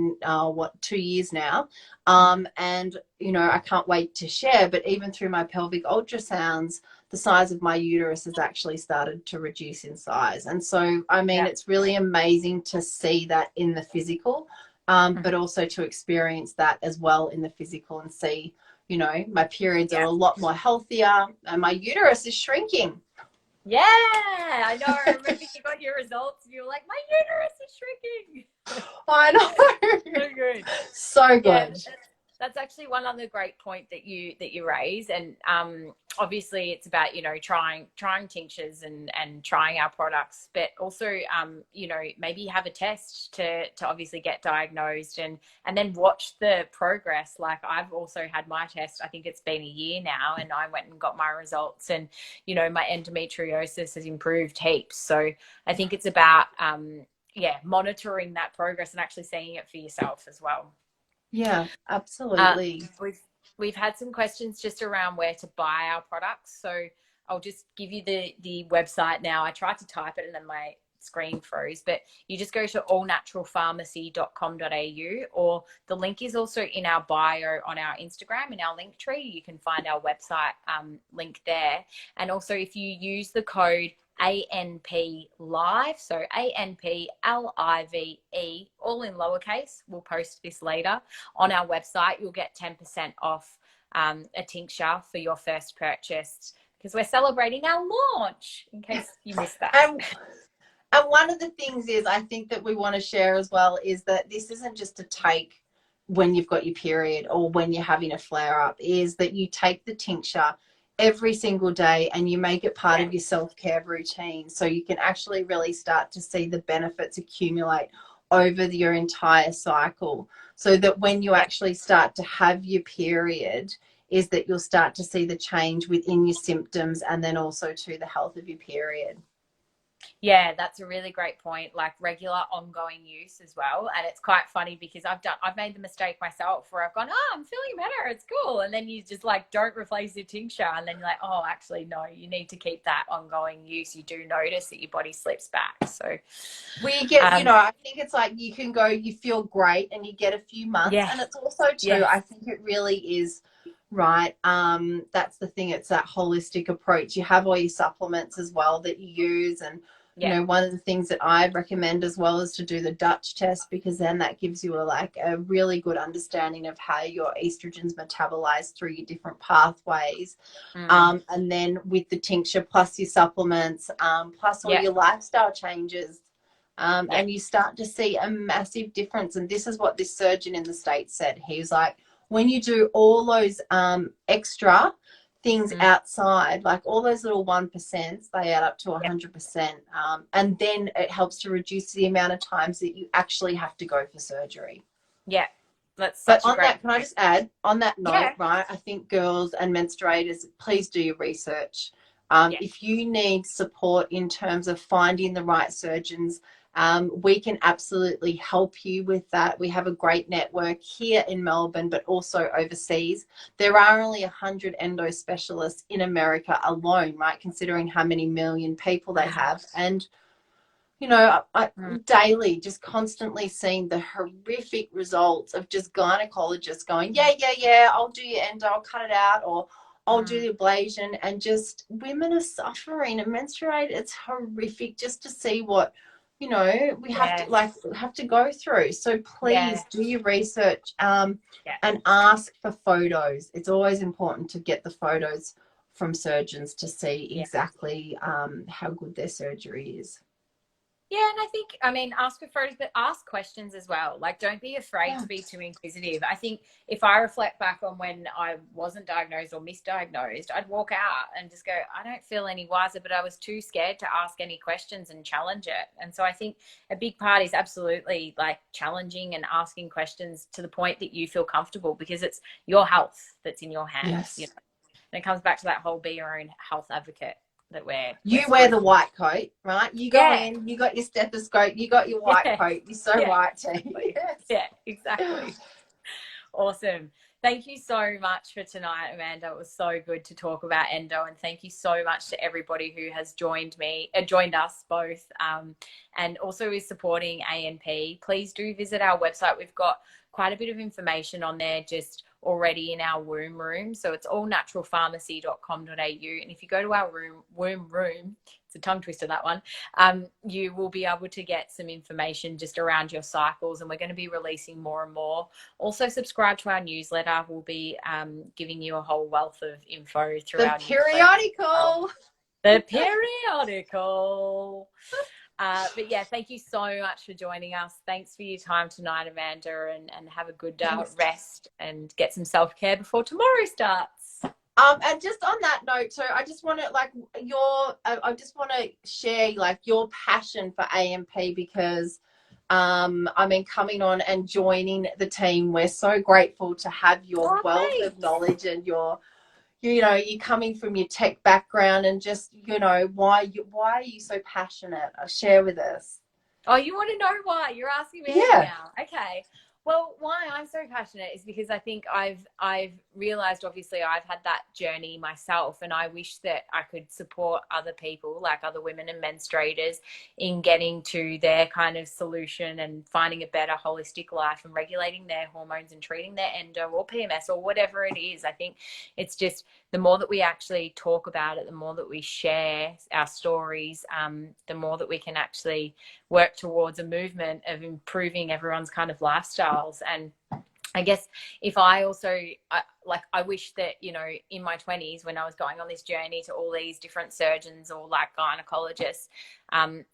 2 years now, and you know, I can't wait to share. But even through my pelvic ultrasounds, the size of my uterus has actually started to reduce in size. And so, I mean, it's really amazing to see that in the physical, but also to experience that as well in the physical and see, you know, my periods are a lot more healthier and my uterus is shrinking. Yeah, I know. I remember you got your results and you were like, my uterus is shrinking. I know. So good. So good. Yeah, that's actually one other great point that you raise. And obviously it's about, you know, trying tinctures and trying our products, but also you know, maybe have a test to obviously get diagnosed and then watch the progress. Like, I've also had my test, I think it's been a year now, and I went and got my results, and you know, my endometriosis has improved heaps. So I think it's about monitoring that progress and actually seeing it for yourself as well. Yeah, absolutely. We've had some questions just around where to buy our products. So I'll just give you the website now. I tried to type it and then my screen froze, but you just go to allnaturalpharmacy.com.au, or the link is also in our bio on our Instagram, in our link tree. You can find our website link there. And also, if you use the code ANP Live, so ANP LIVE, all in lowercase. We'll post this later on our website. You'll get 10% off a tincture for your first purchase, because we're celebrating our launch, in case you missed that. And one of the things is, I think that we want to share as well, is that this isn't just to take when you've got your period or when you're having a flare up, is that you take the tincture every single day and you make it part of your self-care routine, so you can actually really start to see the benefits accumulate over your entire cycle, so that when you actually start to have your period, is that you'll start to see the change within your symptoms and then also to the health of your period. Yeah, that's a really great point. Like, regular ongoing use as well. And it's quite funny because I've made the mistake myself where I've gone, oh, I'm feeling better, it's cool. And then you just like don't replace your tincture. And then you're like, oh, actually, no, you need to keep that ongoing use. You do notice that your body slips back. So we get, you know, I think it's like you can go, you feel great and you get a few months. And it's also too, I think it really is, right. That's the thing. It's that holistic approach. You have all your supplements as well that you use. And, you know, one of the things that I recommend as well is to do the Dutch test, because then that gives you a really good understanding of how your estrogen's metabolized through your different pathways. And then with the tincture plus your supplements, plus all your lifestyle changes, and you start to see a massive difference. And this is what this surgeon in the States said. He was like, when you do all those extra things outside, like all those little 1%, they add up to 100%. And then it helps to reduce the amount of times that you actually have to go for surgery. Yeah. But on that, can I just add, on that note, right, I think girls and menstruators, please do your research. If you need support in terms of finding the right surgeons, we can absolutely help you with that. We have a great network here in Melbourne, but also overseas. There are only 100 endo specialists in America alone, right, considering how many million people they have. And, you know, I daily just constantly seeing the horrific results of just gynecologists going, I'll do your endo, I'll cut it out, or I'll do the ablation. And just women are suffering and menstruate. It's horrific just to see what, you know, we have to go through. So please do your research and ask for photos. It's always important to get the photos from surgeons to see exactly how good their surgery is. Yeah, and I think, I mean, ask for photos, but ask questions as well. Like, don't be afraid Yeah. to be too inquisitive. I think if I reflect back on when I wasn't diagnosed or misdiagnosed, I'd walk out and just go, I don't feel any wiser, but I was too scared to ask any questions and challenge it. And so I think a big part is absolutely like challenging and asking questions to the point that you feel comfortable, because it's your health that's in your hands, you Yes. know. And it comes back to that whole be your own health advocate that we're You wear supposed the to. white coat, right? You go Yeah. in, you got your stethoscope, you got your white Yeah. coat. You're so Yeah, right, T. exactly. Yes. Yeah, exactly. Awesome. Thank you so much for tonight, Amanda. It was so good to talk about endo, and thank you so much to everybody who has joined us both, and also is supporting ANP. Please do visit our website. We've got quite a bit of information on there just already in our womb room. So it's allnaturalpharmacy.com.au. And if you go to our womb room, it's a tongue twister, that one, you will be able to get some information just around your cycles. And we're going to be releasing more and more. Also, subscribe to our newsletter. We'll be giving you a whole wealth of info through The our periodical. The periodical. But yeah, thank you so much for joining us. Thanks for your time tonight, Amanda, and have a good rest and get some self-care before tomorrow starts. And just on that note, so I just want to I just want to share like your passion for AMP, because I mean, coming on and joining the team, we're so grateful to have your wealth of knowledge and your, you know, you coming from your tech background, and just, you know, why are you so passionate? Share with us. Oh, you want to know why? You're asking me Yeah. now. Okay. Well, why I'm so passionate is because I think I've realized, obviously I've had that journey myself, and I wish that I could support other people, like other women and menstruators, in getting to their kind of solution and finding a better holistic life and regulating their hormones and treating their endo or PMS or whatever it is. I think it's just the more that we actually talk about it, the more that we share our stories, the more that we can actually work towards a movement of improving everyone's kind of lifestyles. And I guess if I also, I wish that, you know, in my 20s when I was going on this journey to all these different surgeons or like gynecologists,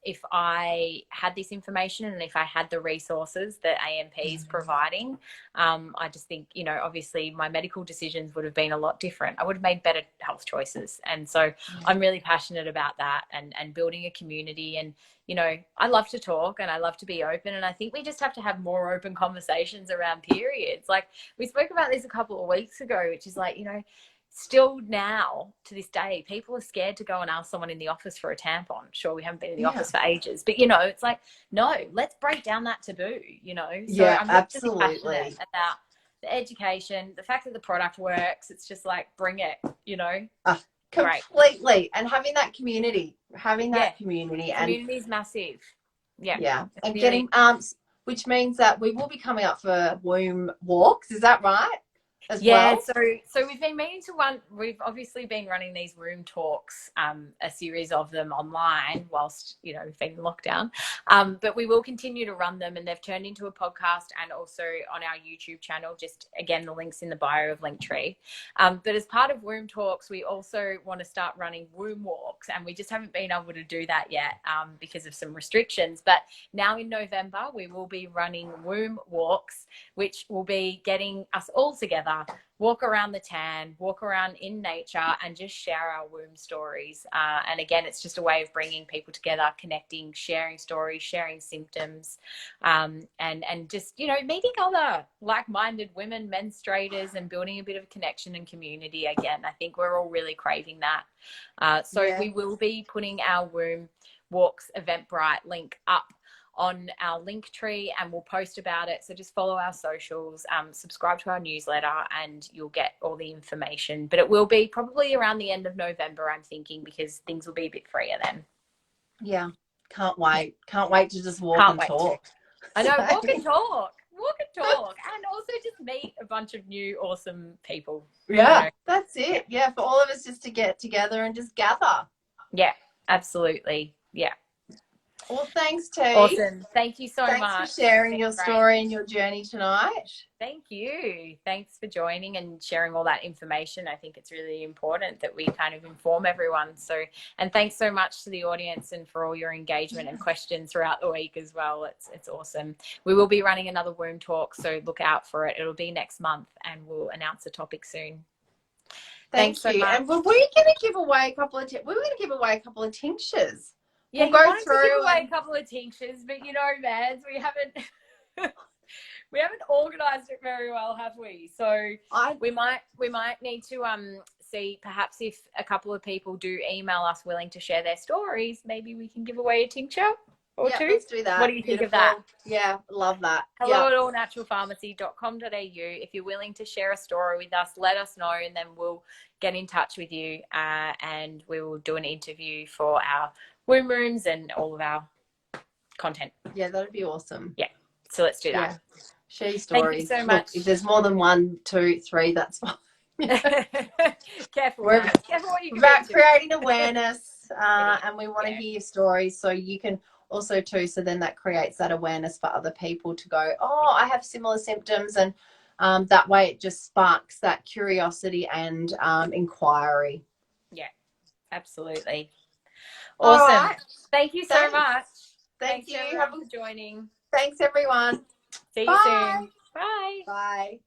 if I had this information and if I had the resources that AMP is providing, I just think, you know, obviously my medical decisions would have been a lot different. I would have made better health choices. And so I'm really passionate about that, and building a community. And, you know, I love to talk and I love to be open. And I think we just have to have more open conversations around periods. Like we spoke about this a couple of weeks ago, which is like, you know, still now to this day, people are scared to go and ask someone in the office for a tampon. Sure, we haven't been in the office for ages, but, you know, it's like, no, let's break down that taboo, you know? So Yeah, I'm really absolutely. passionate about the education, the fact that the product works. It's just like, bring it, you know? Completely. Right. And having that community, community is massive. Yeah. And really, getting, which means that we will be coming up for womb walks. Is that right? Well, so we've been meaning to run. We've obviously been running these room talks, a series of them online whilst, you know, we've been in lockdown. But we will continue to run them, and they've turned into a podcast and also on our YouTube channel. Just again, the links in the bio of Linktree. But as part of womb talks, we also want to start running womb walks, and we just haven't been able to do that yet because of some restrictions. But now in November, we will be running womb walks, which will be getting us all together, walk around the tan, walk around in nature, and just share our womb stories. And again, it's just a way of bringing people together, connecting, sharing stories, sharing symptoms, and just, you know, meeting other like-minded women, menstruators, and building a bit of connection and community again. I think we're all really craving that. We will be putting our Womb Walks Eventbrite link up on our Linktree, and we'll post about it. So just follow our socials, subscribe to our newsletter, and you'll get all the information. But it will be probably around the end of November, I'm thinking, because things will be a bit freer then. Yeah. Can't wait to just walk and talk. I know, walk and talk, and also just meet a bunch of new awesome people. Yeah, you know? That's it. Yeah, for all of us just to get together and just gather. Yeah, absolutely. Yeah. Well, thanks, T. Awesome. Thank you so Thanks much. for sharing your story and your journey tonight. Thank you. Thanks for joining and sharing all that information. I think it's really important that we kind of inform everyone. So, and thanks so much to the audience and for all your engagement and questions throughout the week as well. It's awesome. We will be running another womb talk, so look out for it. It'll be next month and we'll announce the topic soon. Thanks so much. And were we going to give away a couple of tinctures? Yeah, we'll you go wanted through to give away a couple of tinctures, but you know, Mads, we haven't organized it very well, have we? So we might need to see perhaps if a couple of people do email us willing to share their stories, maybe we can give away a tincture or two. Let's do that. What do you think of that? Yeah, love that. hello@allnaturalpharmacy.com.au. If you're willing to share a story with us, let us know, and then we'll get in touch with you and we will do an interview for our womb rooms and all of our content. Yeah, that'd be awesome. Yeah, so let's do that. Yeah. Share your stories. Thank you so much. Look, if there's more than 1, 2, 3, that's fine. Careful what you about creating awareness and we want to hear your stories, so you can also too, so then that creates that awareness for other people to go, oh, I have similar symptoms, and that way it just sparks that curiosity and inquiry. Yeah, absolutely. Awesome. Right. Thank you so much. Thanks you everyone for joining. Thanks everyone. See you soon. Bye. Bye.